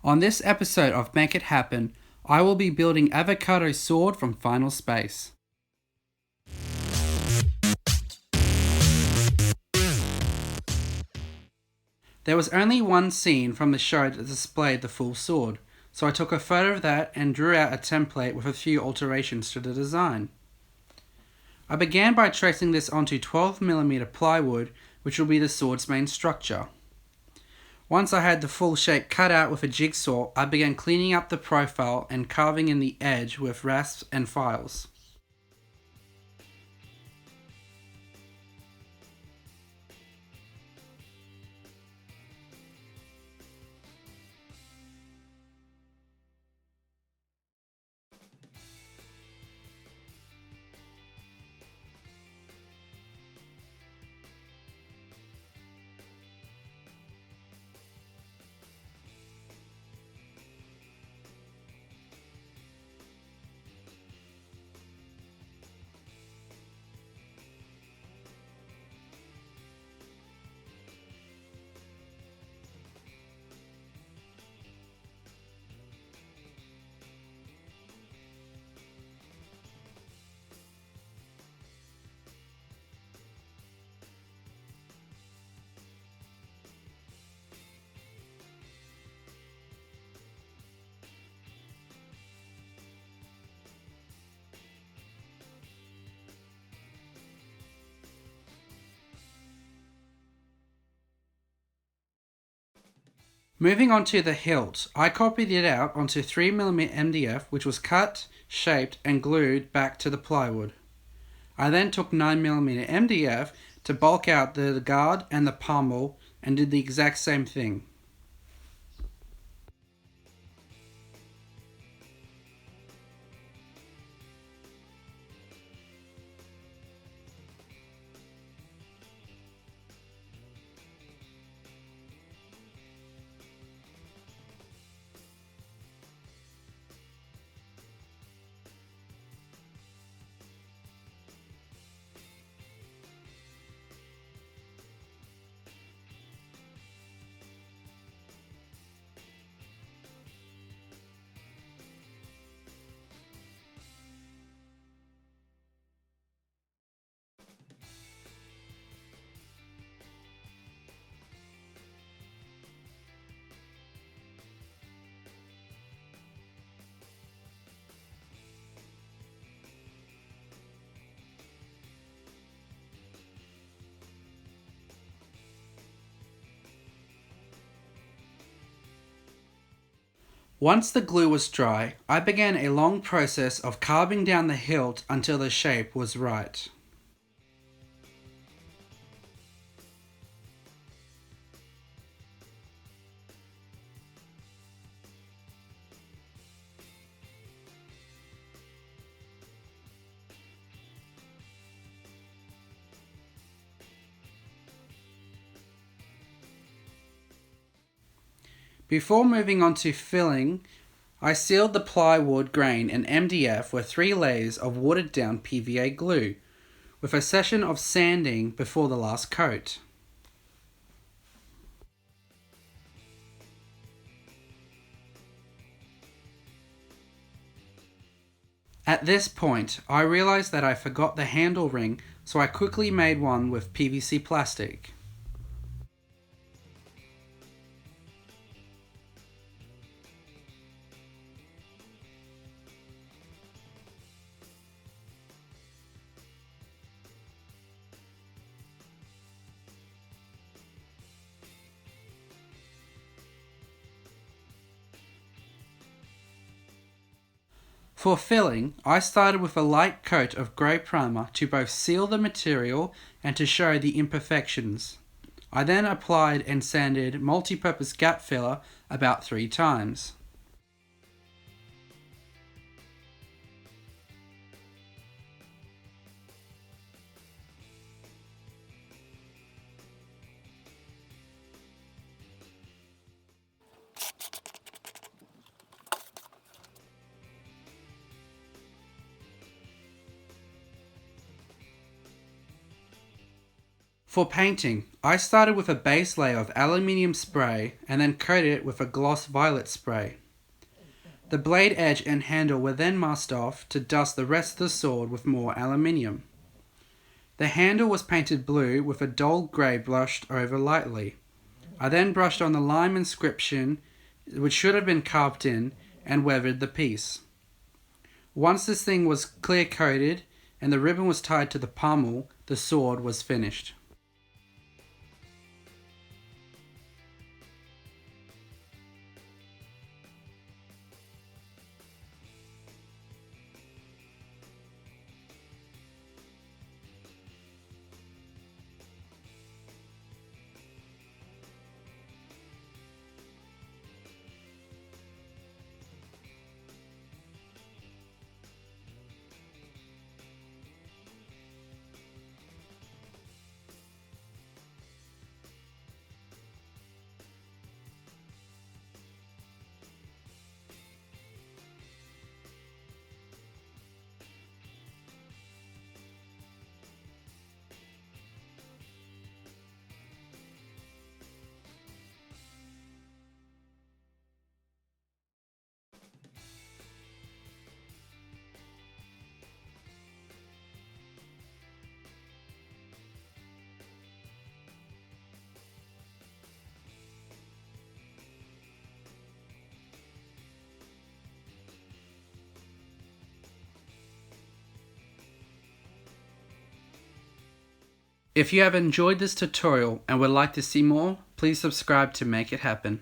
On this episode of Make It Happen, I will be building Avocato'S sword from Final Space. There was only one scene from the show that displayed the full sword, so I took a photo of that and drew out a template with a few alterations to the design. I began by tracing this onto 12mm plywood, which will be the sword's main structure. Once I had the full shape cut out with a jigsaw, I began cleaning up the profile and carving in the edge with rasps and files. Moving on to the hilt, I copied it out onto 3mm MDF, which was cut, shaped and glued back to the plywood. I then took 9mm MDF to bulk out the guard and the pommel and did the exact same thing. Once the glue was dry, I began a long process of carving down the hilt until the shape was right. Before moving on to filling, I sealed the plywood grain and MDF with 3 layers of watered down PVA glue, with a session of sanding before the last coat. At this point, I realized that I forgot the handle ring, so I quickly made one with PVC plastic. For filling, I started with a light coat of grey primer to both seal the material and to show the imperfections. I then applied and sanded multipurpose gap filler about 3 times. For painting, I started with a base layer of aluminium spray and then coated it with a gloss violet spray. The blade edge and handle were then masked off to dust the rest of the sword with more aluminium. The handle was painted blue with a dull grey brushed over lightly. I then brushed on the lime inscription, which should have been carved in, and weathered the piece. Once this thing was clear coated and the ribbon was tied to the pommel, the sword was finished. If you have enjoyed this tutorial and would like to see more, please subscribe to make it happen.